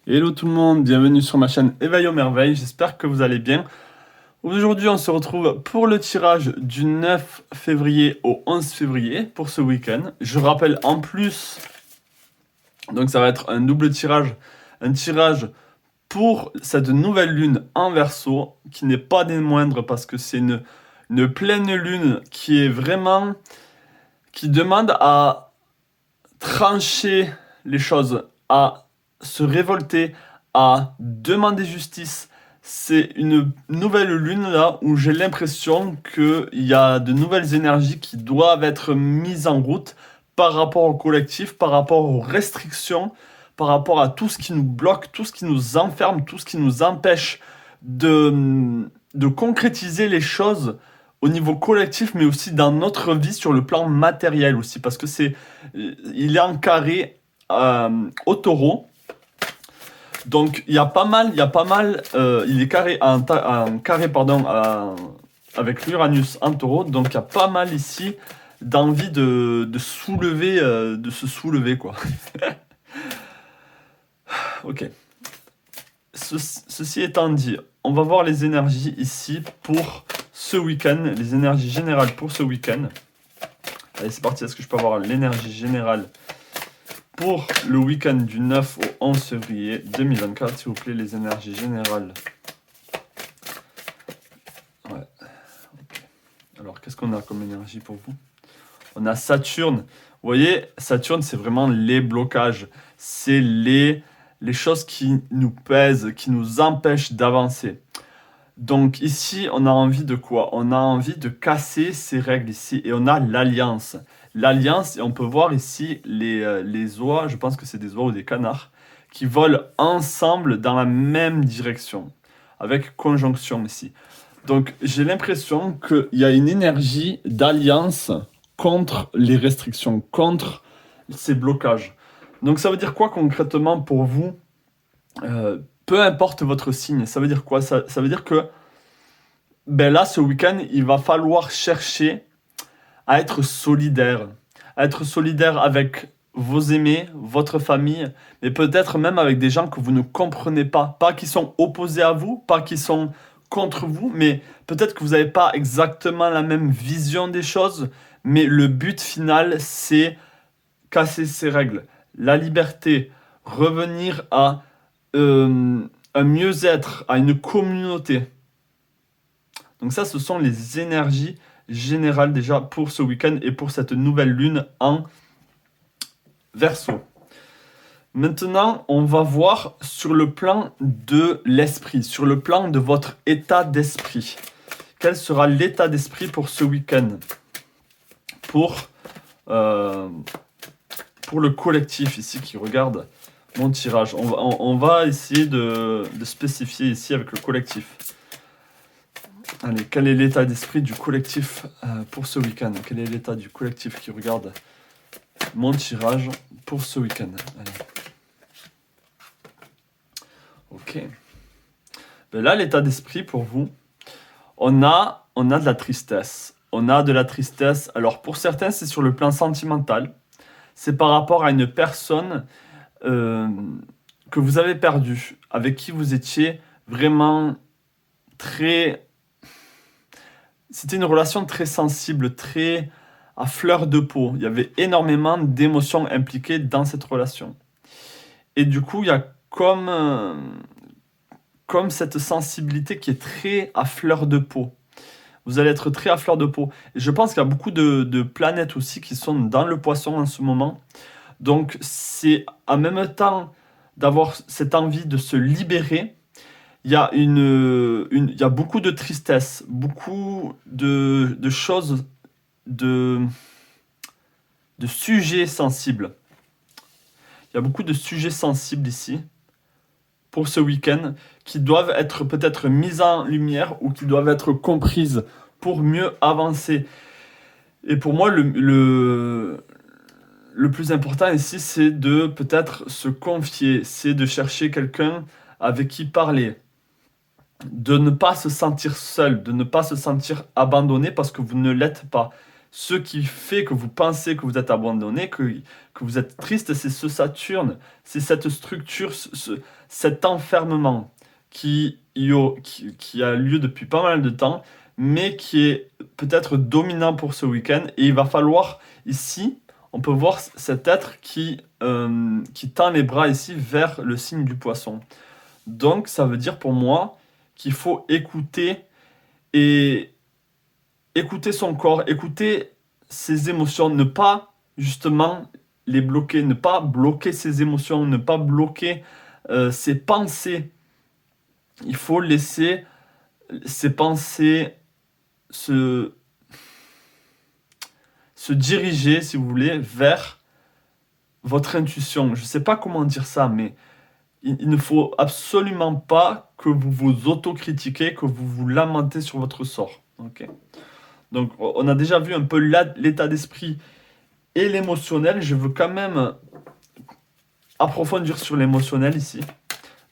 Hello tout le monde, bienvenue sur ma chaîne Éveil aux merveilles, j'espère que vous allez bien. Aujourd'hui on se retrouve pour le tirage du 9 février au 11 février pour ce week-end. Je rappelle en plus, donc ça va être un double tirage, un tirage pour cette nouvelle lune en Verseau, qui n'est pas des moindres parce que c'est une pleine lune qui est vraiment, qui demande à trancher les choses, à se révolter, à demander justice. C'est une nouvelle lune là où j'ai l'impression qu'il y a de nouvelles énergies qui doivent être mises en route par rapport au collectif, par rapport aux restrictions, par rapport à tout ce qui nous bloque, tout ce qui nous enferme, tout ce qui nous empêche de concrétiser les choses au niveau collectif, mais aussi dans notre vie sur le plan matériel aussi, parce que il est en carré au taureau. Donc il y a pas mal, il est carré en carré pardon avec l'Uranus en taureau, donc il y a pas mal ici d'envie de soulever, de se soulever quoi. Ok. Ceci étant dit, on va voir les énergies ici pour ce week-end, les énergies générales pour ce week-end. Allez, c'est parti, est-ce que je peux avoir l'énergie générale pour le week-end du 9 au 11 février 2024, s'il vous plaît, les énergies générales. Ouais. Okay. Alors, qu'est-ce qu'on a comme énergie pour vous? On a Saturne. Vous voyez, Saturne, c'est vraiment les blocages. C'est les choses qui nous pèsent, qui nous empêchent d'avancer. Donc ici, on a envie de quoi? On a envie de casser ces règles ici. Et on a l'alliance. L'alliance, et on peut voir ici les oies, je pense que c'est des oies ou des canards, qui volent ensemble dans la même direction, avec conjonction ici. Donc j'ai l'impression qu'il y a une énergie d'alliance contre les restrictions, contre ces blocages. Donc ça veut dire quoi concrètement pour vous? Peu importe votre signe, ça veut dire quoi? Ça veut dire que ben là, ce week-end, il va falloir chercher à être solidaire. À être solidaire avec vos aimés, votre famille, mais peut-être même avec des gens que vous ne comprenez pas. Pas qui sont opposés à vous, pas qui sont contre vous, mais peut-être que vous n'avez pas exactement la même vision des choses, mais le but final, c'est casser ces règles. La liberté, revenir à un mieux-être, à une communauté. Donc ça, ce sont les énergies générales déjà pour ce week-end et pour cette nouvelle lune en Verseau. Maintenant, on va voir sur le plan de l'esprit, sur le plan de votre état d'esprit. Quel sera l'état d'esprit pour ce week-end? Pour le collectif ici qui regarde mon tirage. On va essayer de spécifier ici avec le collectif. Allez, quel est l'état d'esprit du collectif pour ce week-end? Quel est l'état du collectif qui regarde mon tirage pour ce week-end? Allez. Ok. Ben là, l'état d'esprit pour vous, on a de la tristesse. On a de la tristesse. Alors pour certains, c'est sur le plan sentimental. C'est par rapport à une personne que vous avez perdue, avec qui vous étiez vraiment très... C'était une relation très sensible, très à fleur de peau. Il y avait énormément d'émotions impliquées dans cette relation. Et du coup, il y a comme cette sensibilité qui est très à fleur de peau. Vous allez être très à fleur de peau. Et je pense qu'il y a beaucoup de planètes aussi qui sont dans le poisson en ce moment. Donc c'est en même temps d'avoir cette envie de se libérer. Il y a il y a beaucoup de tristesse, beaucoup de choses, de sujets sensibles. Il y a beaucoup de sujets sensibles ici pour ce week-end qui doivent être peut-être mises en lumière ou qui doivent être comprises pour mieux avancer. Et pour moi, le plus important ici, c'est de peut-être se confier, c'est de chercher quelqu'un avec qui parler, de ne pas se sentir seul, de ne pas se sentir abandonné parce que vous ne l'êtes pas. ce qui fait que vous pensez que vous êtes abandonné, que vous êtes triste, c'est ce Saturne, c'est cette structure, cet enfermement qui a lieu depuis pas mal de temps, mais qui est peut-être dominant pour ce week-end. Et il va falloir ici, on peut voir cet être qui tend les bras ici vers le signe du poisson. Donc ça veut dire pour moi qu'il faut écouter et écouter son corps, écouter ses émotions, ne pas justement les bloquer, ne pas bloquer ses émotions, ne pas bloquer ses pensées. Il faut laisser ses pensées se diriger, si vous voulez, vers votre intuition. Je ne sais pas comment dire ça, mais il ne faut absolument pas que vous vous autocritiquez, que vous vous lamentez sur votre sort. Ok. Donc, on a déjà vu un peu l'état d'esprit et l'émotionnel. Je veux quand même approfondir sur l'émotionnel ici,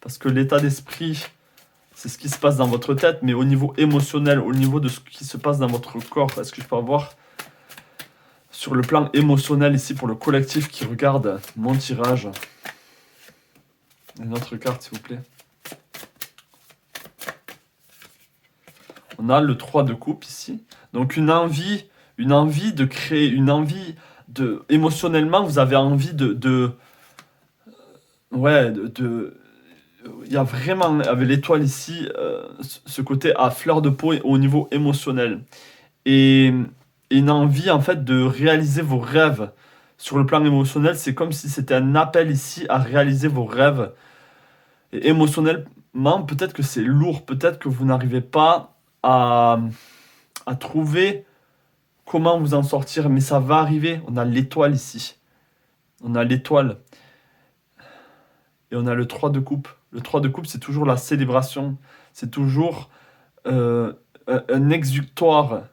parce que l'état d'esprit, c'est ce qui se passe dans votre tête, mais au niveau émotionnel, au niveau de ce qui se passe dans votre corps, est-ce que je peux avoir sur le plan émotionnel ici pour le collectif qui regarde mon tirage? Une autre carte, s'il vous plaît. On a le 3 de coupe ici. Donc une envie de créer, une envie de... Émotionnellement, vous avez envie il y a vraiment, avec l'étoile ici, ce côté à fleur de peau au niveau émotionnel. Et une envie, en fait, de réaliser vos rêves. Sur le plan émotionnel, c'est comme si c'était un appel ici à réaliser vos rêves. Et émotionnellement, peut-être que c'est lourd, peut-être que vous n'arrivez pas à trouver comment vous en sortir, mais ça va arriver. On a l'étoile ici. On a l'étoile. Et on a le 3 de coupe. Le 3 de coupe, c'est toujours la célébration. C'est toujours un exutoire.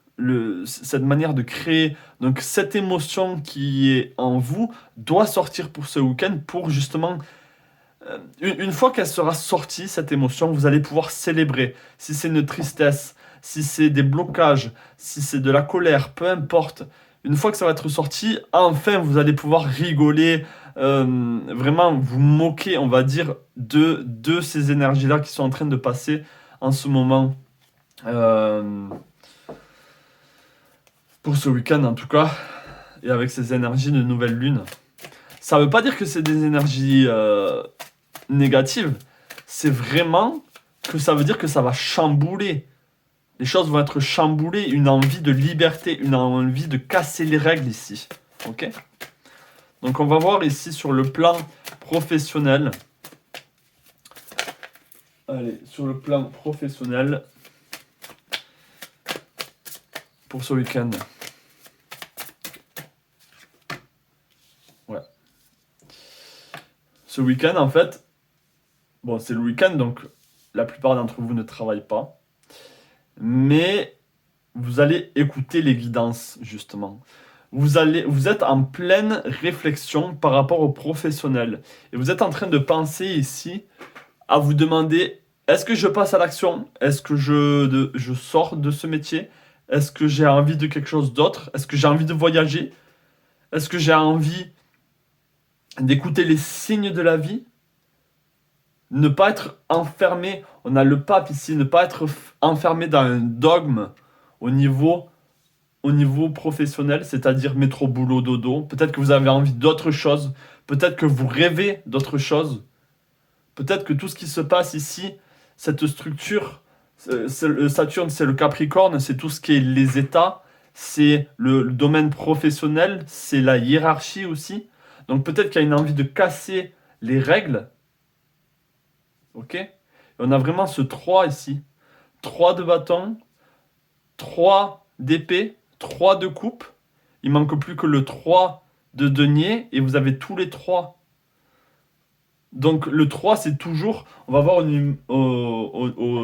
Cette manière de créer. Donc cette émotion qui est en vous doit sortir pour ce week-end pour justement... une fois qu'elle sera sortie, cette émotion, vous allez pouvoir célébrer. Si c'est une tristesse, si c'est des blocages, si c'est de la colère, peu importe. Une fois que ça va être sorti, enfin vous allez pouvoir rigoler, vraiment vous moquer, on va dire, de ces énergies-là qui sont en train de passer en ce moment. Pour ce week-end en tout cas, et avec ces énergies de nouvelle lune. Ça ne veut pas dire que c'est des énergies négatives, c'est vraiment que ça veut dire que ça va chambouler. Les choses vont être chamboulées, une envie de liberté, une envie de casser les règles ici. Ok ? Donc on va voir ici sur le plan professionnel. Allez, sur le plan professionnel pour ce week-end. Ouais. Ce week-end, en fait, bon, c'est le week-end, donc la plupart d'entre vous ne travaillent pas. Mais vous allez écouter les guidances, justement. Vous êtes en pleine réflexion par rapport aux professionnels. Et vous êtes en train de penser ici à vous demander, est-ce que je passe à l'action? Est-ce que je sors de ce métier? Est-ce que j'ai envie de quelque chose d'autre? Est-ce que j'ai envie de voyager? Est-ce que j'ai envie d'écouter les signes de la vie? Ne pas être enfermé, on a le pape ici, ne pas être enfermé dans un dogme au niveau professionnel, c'est-à-dire métro, boulot, dodo. Peut-être que vous avez envie d'autre chose, peut-être que vous rêvez d'autre chose, peut-être que tout ce qui se passe ici, cette structure, le Saturne, c'est le Capricorne, c'est tout ce qui est les états, c'est le domaine professionnel, c'est la hiérarchie aussi. Donc peut-être qu'il y a une envie de casser les règles. Ok? Et on a vraiment ce 3 ici. 3 de bâton, 3 d'épée, 3 de coupe. Il manque plus que le 3 de denier et vous avez tous les 3. Donc le 3, c'est toujours... On va voir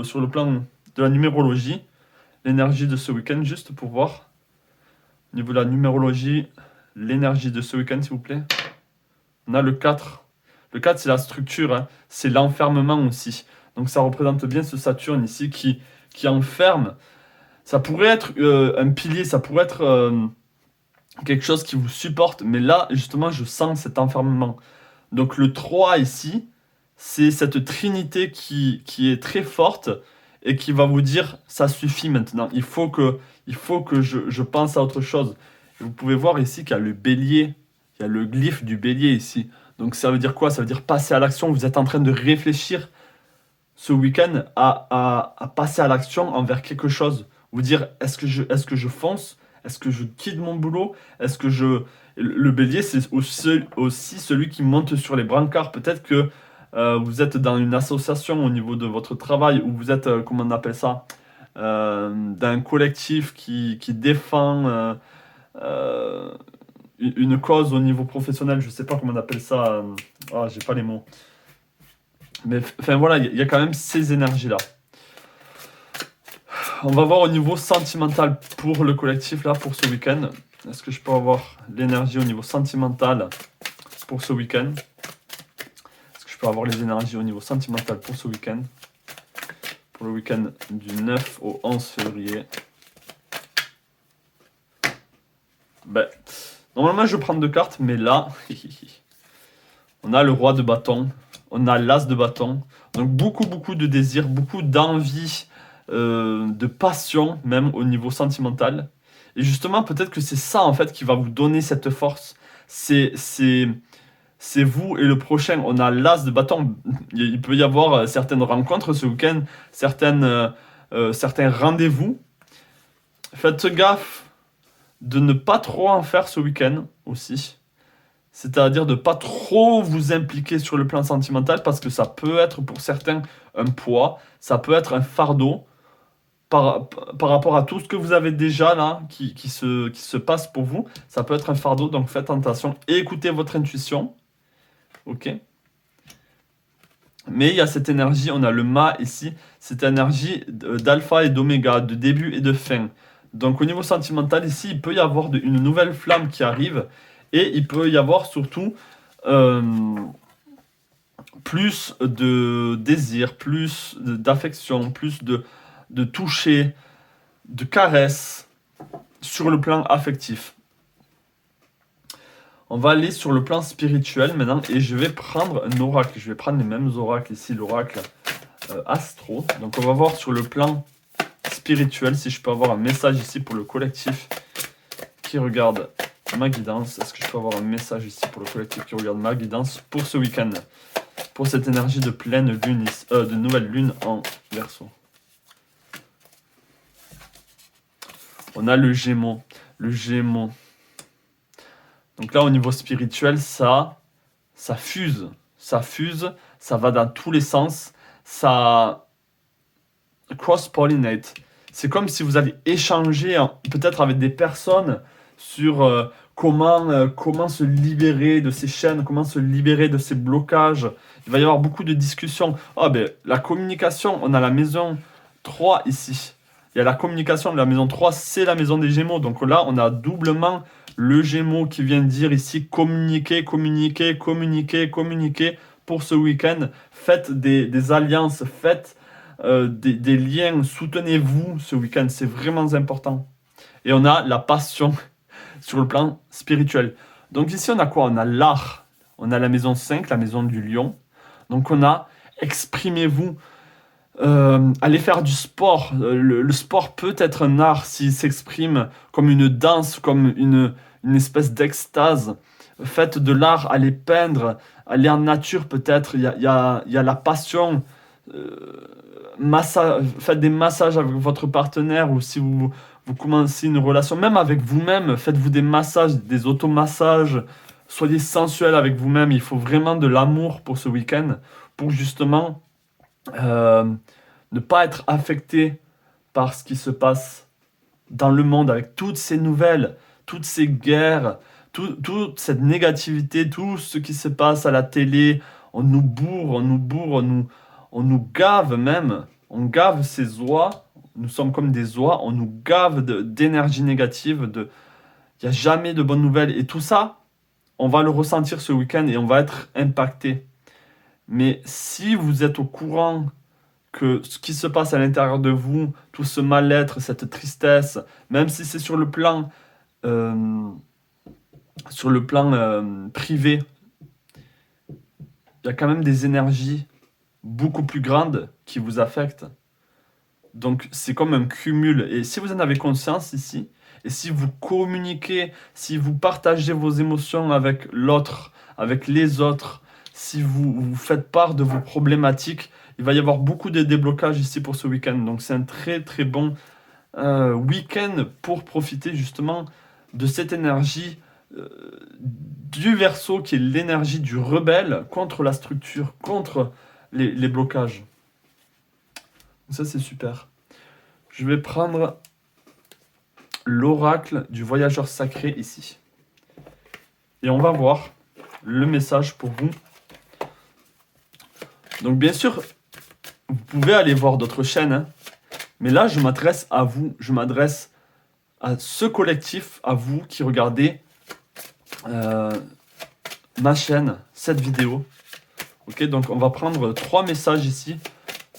sur le plan de la numérologie l'énergie de ce week-end, juste pour voir. Au niveau de la numérologie, l'énergie de ce week-end, s'il vous plaît. On a le 4. Le 4, c'est la structure, hein. C'est l'enfermement aussi. Donc ça représente bien ce Saturne ici qui enferme. Ça pourrait être un pilier, ça pourrait être quelque chose qui vous supporte. Mais là, justement, je sens cet enfermement. Donc le 3 ici, c'est cette trinité qui est très forte et qui va vous dire, ça suffit maintenant, il faut que je pense à autre chose. Et vous pouvez voir ici qu'il y a le bélier, il y a le glyphe du bélier ici. Donc ça veut dire quoi? Ça veut dire passer à l'action. Vous êtes en train de réfléchir ce week-end à passer à l'action envers quelque chose. Vous dire, est-ce que je fonce? Est-ce que je quitte mon boulot? Est-ce que je... Le bélier, c'est aussi celui qui monte sur les brancards. Peut-être que vous êtes dans une association au niveau de votre travail, ou vous êtes, comment on appelle ça, d'un collectif qui défend euh, une cause au niveau professionnel. Je sais pas comment on appelle ça. J'ai pas les mots. Mais enfin voilà, il y a quand même ces énergies-là. On va voir au niveau sentimental pour le collectif là, pour ce week-end. Est-ce que je peux avoir l'énergie au niveau sentimental pour ce week-end? Est-ce que je peux avoir les énergies au niveau sentimental pour ce week-end? Pour le week-end du 9 au 11 février. Ben, normalement je prends 2 cartes, mais là, on a le roi de bâton, on a l'as de bâton. Donc beaucoup de désir, beaucoup d'envie, de passion même au niveau sentimental. Et justement, peut-être que c'est ça en fait qui va vous donner cette force. C'est vous et le prochain. On a l'as de bâton. Il peut y avoir certaines rencontres ce week-end, certains rendez-vous. Faites gaffe de ne pas trop en faire ce week-end aussi. C'est-à-dire de ne pas trop vous impliquer sur le plan sentimental parce que ça peut être pour certains un poids, ça peut être un fardeau par rapport à tout ce que vous avez déjà là qui se passe pour vous. Ça peut être un fardeau, donc faites attention et écoutez votre intuition. Ok? Mais il y a cette énergie, on a le mât ici, cette énergie d'alpha et d'oméga, de début et de fin. Donc au niveau sentimental ici, il peut y avoir une nouvelle flamme qui arrive et il peut y avoir surtout euh, plus de désir, plus d'affection, plus de toucher, de caresses sur le plan affectif. On va aller sur le plan spirituel maintenant et je vais prendre un oracle. Je vais prendre les mêmes oracles ici, l'oracle astro. Donc on va voir sur le plan spirituel si je peux avoir un message ici pour le collectif qui regarde ma guidance. Est-ce que je peux avoir un message ici pour le collectif qui regarde ma guidance pour ce week-end? Pour cette énergie de pleine lune, de nouvelle lune en Verseau. On a le Gémeaux. Le Gémeaux. Donc là, au niveau spirituel, ça fuse. Ça fuse, ça va dans tous les sens. Ça cross-pollinate. C'est comme si vous allez échanger peut-être avec des personnes sur comment se libérer de ces chaînes, comment se libérer de ces blocages. Il va y avoir beaucoup de discussions. La communication, on a la maison 3 ici. Il y a la communication de la maison 3, c'est la maison des Gémeaux. Donc là, on a doublement le Gémeaux qui vient dire ici communiquer pour ce week-end. Faites des alliances, faites des liens, soutenez-vous ce week-end, c'est vraiment important. Et on a la passion sur le plan spirituel. Donc ici, on a quoi? On a l'art, on a la maison 5, la maison du lion. Donc on a exprimez-vous, allez faire du sport. Le sport peut être un art s'il s'exprime comme une danse, comme une espèce d'extase. Faites de l'art, allez peindre, allez en nature peut-être. Il y a la passion. Faites des massages avec votre partenaire ou si vous commencez une relation, même avec vous-même, faites-vous des massages, des automassages. Soyez sensuel avec vous-même. Il faut vraiment de l'amour pour ce week-end pour justement ne pas être affecté par ce qui se passe dans le monde avec toutes ces nouvelles, toutes ces guerres, toute cette négativité, tout ce qui se passe à la télé. On nous bourre, on nous gave même. On gave ces oies. Nous sommes comme des oies. On nous gave d'énergie négative. Il n'y a jamais de bonnes nouvelles. Et tout ça, on va le ressentir ce week-end et on va être impacté. Mais si vous êtes au courant que ce qui se passe à l'intérieur de vous, tout ce mal-être, cette tristesse, même si c'est sur le plan sur le plan privé, il y a quand même des énergies beaucoup plus grandes qui vous affectent. Donc c'est comme un cumul. Et si vous en avez conscience ici, et si vous communiquez, si vous partagez vos émotions avec l'autre, avec les autres, si vous faites part de vos problématiques, il va y avoir beaucoup de déblocages ici pour ce week-end. Donc c'est un très très bon week-end pour profiter justement de cette énergie du Verseau qui est l'énergie du rebelle contre la structure, contre les blocages. Ça c'est super. Je vais prendre l'oracle du voyageur sacré ici. Et on va voir le message pour vous. Donc bien sûr, vous pouvez aller voir d'autres chaînes, hein, mais là je m'adresse à vous, je m'adresse à ce collectif, à vous qui regardez ma chaîne, cette vidéo. Ok, donc on va prendre 3 messages ici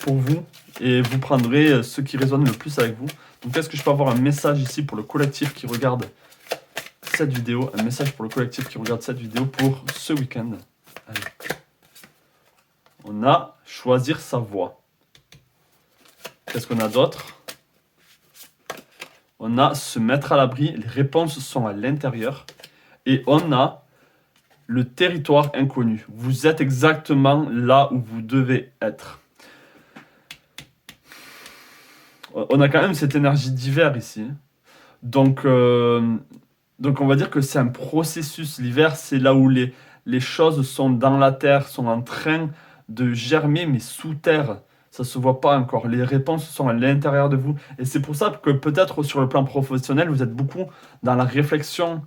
pour vous et vous prendrez ceux qui résonnent le plus avec vous. Donc est-ce que je peux avoir un message ici pour le collectif qui regarde cette vidéo, un message pour le collectif qui regarde cette vidéo pour ce week-end. Allez. On a choisir sa voie. Qu'est-ce qu'on a d'autre? On a se mettre à l'abri, les réponses sont à l'intérieur. Et on a le territoire inconnu. Vous êtes exactement là où vous devez être. On a quand même cette énergie d'hiver ici. Donc on va dire que c'est un processus. L'hiver, c'est là où les choses sont dans la terre, sont en train de germer, mais sous terre. Ça ne se voit pas encore. Les réponses sont à l'intérieur de vous. Et c'est pour ça que peut-être sur le plan professionnel, vous êtes beaucoup dans la réflexion.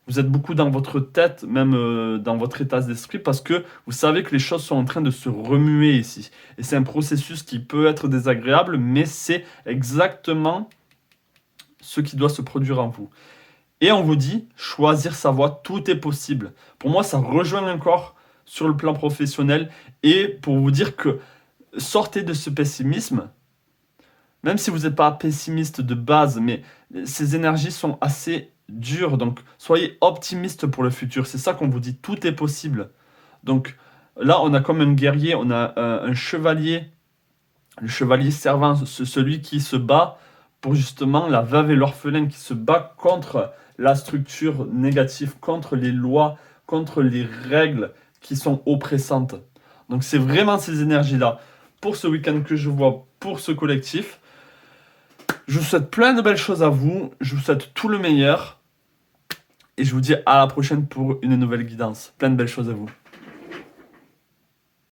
Vous êtes beaucoup dans votre tête, même dans votre état d'esprit, parce que vous savez que les choses sont en train de se remuer ici. Et c'est un processus qui peut être désagréable, mais c'est exactement ce qui doit se produire en vous. Et on vous dit, choisir sa voie, tout est possible. Pour moi, ça rejoint encore sur le plan professionnel. Et pour vous dire que sortez de ce pessimisme, même si vous n'êtes pas pessimiste de base, mais ces énergies sont assez dures. Donc, soyez optimiste pour le futur. C'est ça qu'on vous dit, tout est possible. Donc, là, on a comme un guerrier, on a un chevalier, le chevalier servant, celui qui se bat pour justement la veuve et l'orphelin, qui se bat contre la structure négative, contre les lois, contre les règles qui sont oppressantes. Donc, c'est vraiment ces énergies-là pour ce week-end que je vois pour ce collectif. Je vous souhaite plein de belles choses à vous, je vous souhaite tout le meilleur et je vous dis à la prochaine pour une nouvelle guidance. Plein de belles choses à vous.